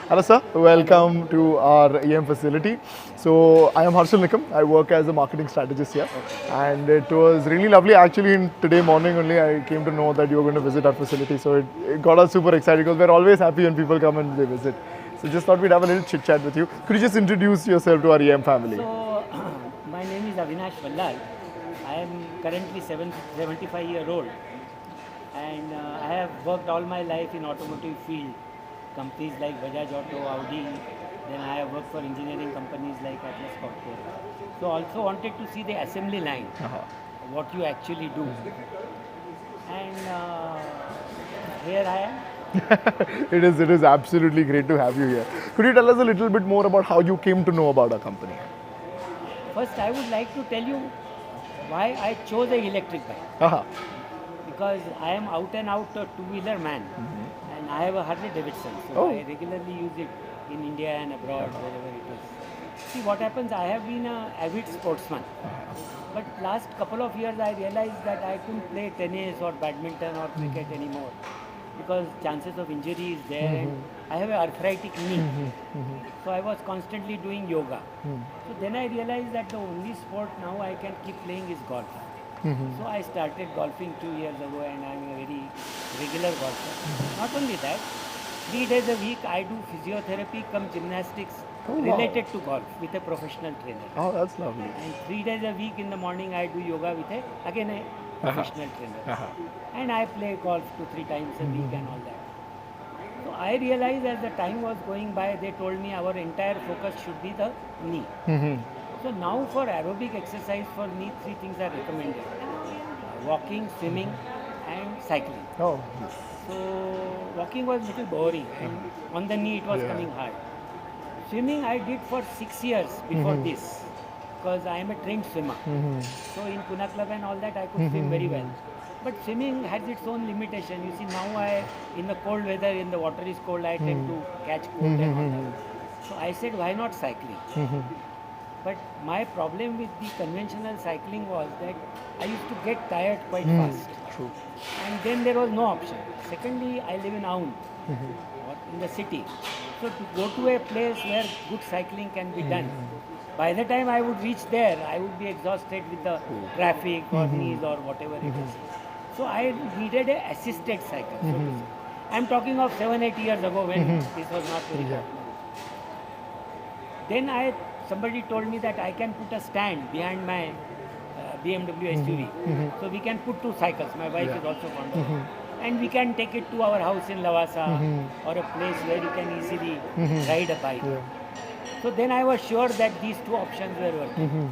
Hello sir, welcome to our EM facility. So I am Harshal Nikam. I work as a marketing strategist here, and it was really lovely. Actually, today morning only I came to know that you were going to visit our facility. So it got us super excited because we're always happy when people come and they visit. So just thought we'd have a little chit chat with you. Could you just introduce yourself to our EM family? So, my name is Avinash Vallal. I am currently 75-year-old, and I have worked all my life in automotive field, companies like Bajaj Auto, Audi. Then I have worked for engineering companies like Atlas Copco. So also wanted to see the assembly line, what you actually do. And here I am. It is absolutely great to have you here. Could you tell us a little bit more about how you came to know about our company? First, I would like to tell you why I chose an electric bike. Aha. Because I am out and out a two-wheeler man, and I have a Harley Davidson, so Oh. I regularly use it in India and abroad, wherever it is. See what happens, I have been an avid sportsman, but last couple of years I realized that I couldn't play tennis or badminton or cricket anymore because chances of injury is there and I have an arthritic knee. So I was constantly doing yoga. So then I realized that the only sport now I can keep playing is golf. So I started golfing 2 years ago and I'm a very regular golfer. Not only that, 3 days a week I do physiotherapy come gymnastics related to golf with a professional trainer. Oh, that's lovely. And 3 days a week in the morning I do yoga with again a professional trainer. And I play golf 2-3 times a week and all that. So I realized as the time was going by, they told me our entire focus should be the knee. So now for aerobic exercise for knee, 3 things are recommended. Walking, swimming and cycling. Oh, So walking was little boring and on the knee it was coming hard. Swimming I did for 6 years before this because I am a trained swimmer. So in Pune Club and all that I could swim very well. But swimming has its own limitation. You see now in the cold weather, in the water is cold, I tend to catch cold and all that. So I said why not cycling? But my problem with the conventional cycling was that I used to get tired quite fast. true. And then there was no option. Secondly, I live in Aun, or in the city. So to go to a place where good cycling can be done, by the time I would reach there, I would be exhausted with the traffic or knees or whatever it is. So I needed a assisted cycle. So to say. I'm talking of 7-8 years ago when this was not very popular. Then somebody told me that I can put a stand behind my BMW SUV. So we can put 2 cycles. My wife is also fond of it. And we can take it to our house in Lavasa or a place where you can easily ride a bike. So then I was sure that these 2 options were working.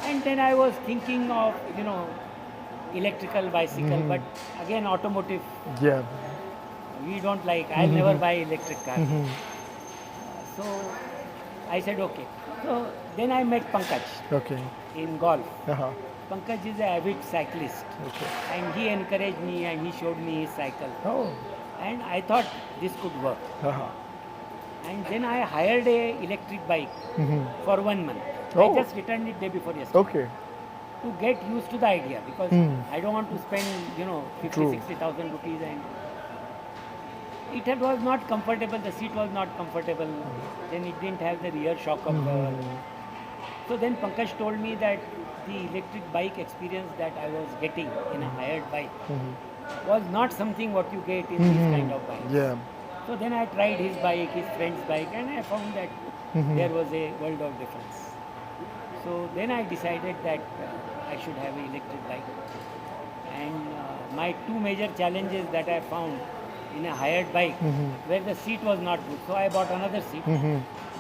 And then I was thinking of, electrical bicycle, but again automotive, Yeah. we don't like, I'll never buy electric car. So I said okay. So then I met Pankaj Okay. in golf. Uh-huh. Pankaj is an avid cyclist and he encouraged me and he showed me his cycle. Oh. And I thought this could work. Uh-huh. And then I hired a electric bike for 1 month. Oh. I just returned it day before yesterday. Okay. To get used to the idea because I don't want to spend 50,000-60,000 rupees and it was not comfortable, the seat was not comfortable, then it didn't have the rear shock absorber. So then Pankaj told me that the electric bike experience that I was getting in a hired bike was not something what you get in this kind of bike. Yeah. So then I tried his bike, his friend's bike, and I found that there was a world of difference. So then I decided that I should have an electric bike. And my 2 major challenges that I found in a hired bike, where the seat was not good. So I bought another seat.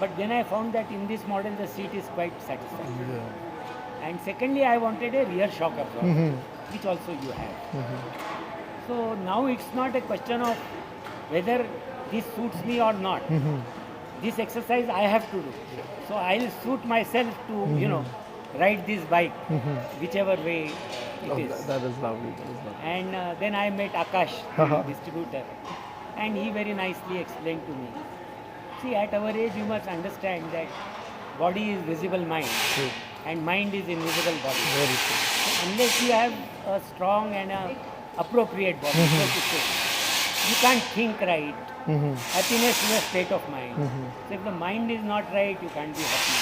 But then I found that in this model the seat is quite satisfactory. And secondly, I wanted a rear shock absorber, which also you have. So now it's not a question of whether this suits me or not. This exercise I have to do. So I'll suit myself to, ride this bike, whichever way it is. That is lovely. That is lovely. And then I met Akash, the distributor, and he very nicely explained to me. See, at our age, you must understand that body is visible mind, and mind is invisible body. Very true. So unless you have a strong and a appropriate body, so to say, you can't think right. Happiness is a state of mind. So if the mind is not right, you can't be happy.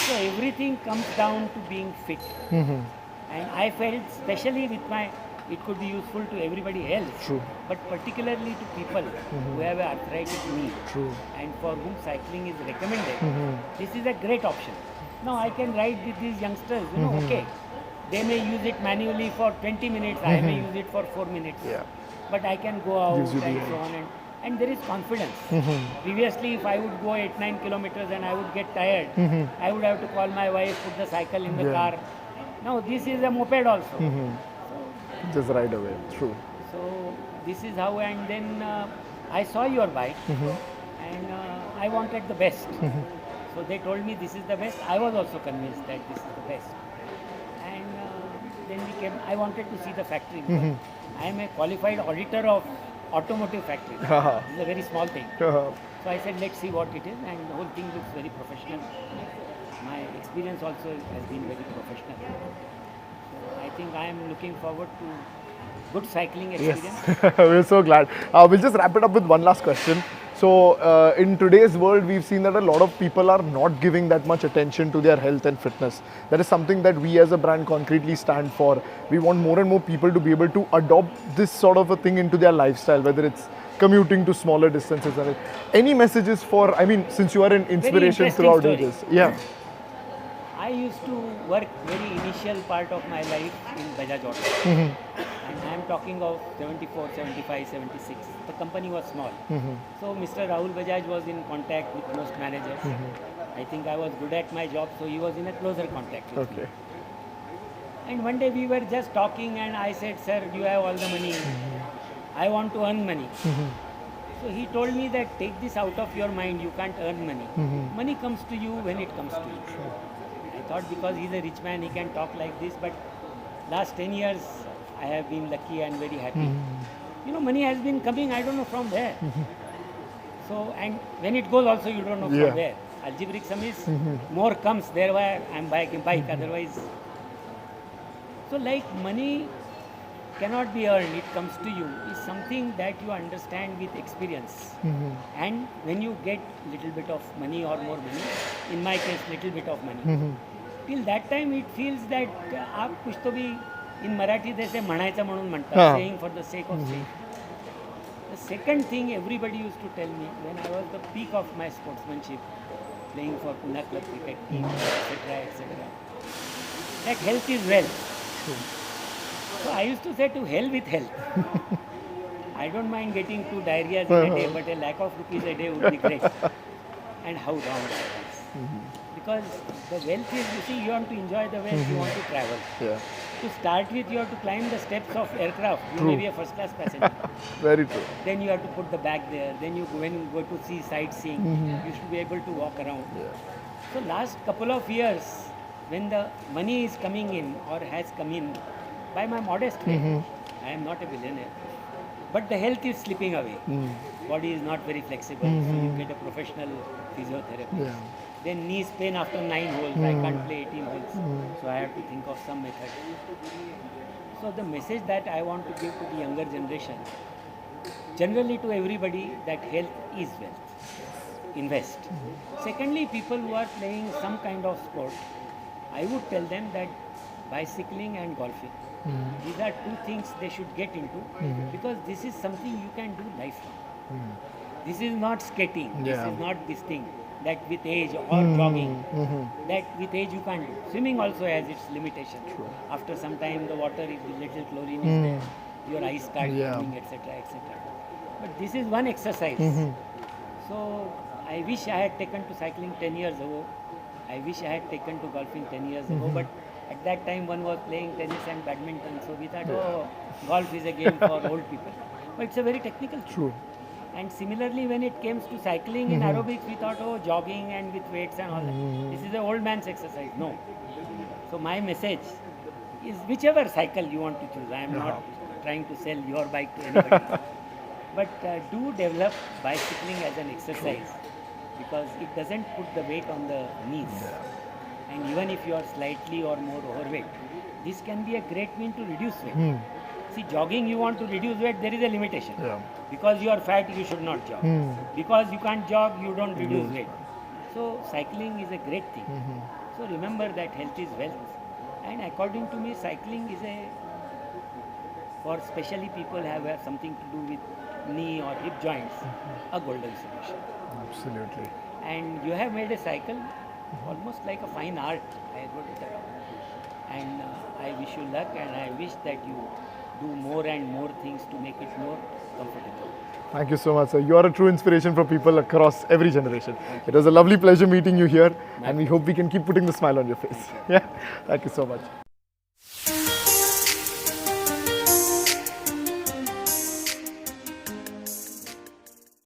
So everything comes down to being fit. And I felt, especially with my, it could be useful to everybody else, True. but particularly to people who have an arthritic knee True. and for whom cycling is recommended. This is a great option. Now I can ride with these youngsters, okay. They may use it manually for 20 minutes, I may use it for 4 minutes. Yeah. But I can go out Gives you and the so on. And there is confidence. Previously, if I would go 8-9 kilometers and I would get tired, I would have to call my wife, put the cycle in the Yeah. car. Now this is a moped also. Just right away. True. So this is how, and then I saw your bike and I wanted the best. So they told me this is the best. I was also convinced that this is the best. And then I wanted to see the factory. Because I am a qualified auditor of automotive factory. This is a very small thing. So I said, let's see what it is, and the whole thing looks very professional. My experience also has been very professional. So I think I am looking forward to good cycling experience. Yes, we're so glad. We'll just wrap it up with one last question. So, in today's world, we've seen that a lot of people are not giving that much attention to their health and fitness. That is something that we as a brand concretely stand for. We want more and more people to be able to adopt this sort of a thing into their lifestyle, whether it's commuting to smaller distances. Any messages for, I mean, since you are an inspiration interesting throughout story. ages. Yeah. I used to work very initial part of my life in Bajaj Auto. And I am talking of 74, 75, 76. The company was small. So Mr. Rahul Bajaj was in contact with most managers. I think I was good at my job, so he was in a closer contact with me. And one day we were just talking and I said, sir, you have all the money. I want to earn money. So he told me that take this out of your mind, you can't earn money. Money comes to you when it comes to you. I thought because he's a rich man, he can talk like this, but last 10 years I have been lucky and very happy. Money has been coming, I don't know from where. So, and when it goes also, you don't know from where. Algebraic sum is more comes, thereby I'm buying bike, otherwise. So like money cannot be earned, it comes to you, is something that you understand with experience. And when you get little bit of money or more money, in my case little bit of money, till that time it feels that आप कुछ तो भी in Marathi they say म्हणायचं म्हणून म्हणतात, saying for the sake of saying. The second thing everybody used to tell me when I was the peak of my sportsmanship, playing for Pune club cricket team, etc., that health is wealth. So I used to say to hell with health. I don't mind getting 2 diarrheas in a day, but a lakh of rupees a day would be great. And how wrong I was. Because the wealth is, you see, you want to enjoy the wealth, you want to travel. To start with, you have to climb the steps of aircraft. You may be a first class passenger. Very true. Then you have to put the bag there. Then when you go to see sightseeing, you should be able to walk around. So last couple of years, when the money is coming in or has come in, by my modest way, I am not a billionaire. But the health is slipping away. Body is not very flexible. So you get a professional physiotherapist. Then knees pain after 9 holes. I can't play 18 holes. So I have to think of some method. So the message that I want to give to the younger generation, generally to everybody, that health is wealth. Invest. Secondly, people who are playing some kind of sport, I would tell them that bicycling and golfing, these are 2 things they should get into, because this is something you can do lifelong. This is not skating, this is not this thing that with age or jogging, that with age you can't do. Swimming also has its limitation. After some time the water is little chlorine is there, your eyes start coming, etc., etc. But this is one exercise. So I wish I had taken to cycling 10 years ago. I wish I had taken to golfing 10 years ago, but at that time one was playing tennis and badminton, so we thought, oh, golf is a game for old people. But it's a very technical thing. And similarly, when it comes to cycling in aerobics, we thought, oh, jogging and with weights and all that. This is an old man's exercise. No. So my message is whichever cycle you want to choose. I am not trying to sell your bike to anybody. But do develop bicycling as an exercise, because it doesn't put the weight on the knees. And even if you are slightly or more overweight, this can be a great mean to reduce weight. See, jogging, you want to reduce weight, there is a limitation. Yeah. Because you are fat, you should not jog. Because you can't jog, you don't reduce weight. So cycling is a great thing. So remember that health is wealth. And according to me, cycling is for especially people have something to do with knee or hip joints, a golden solution. Absolutely. And you have made a cycle almost like a fine art. I wrote it around. And I wish you luck, and I wish that you do more and more things to make it more comfortable. Thank you so much, sir. You are a true inspiration for people across every generation. It was a lovely pleasure meeting you here, and we hope we can keep putting the smile on your face. Yeah. Thank you so much.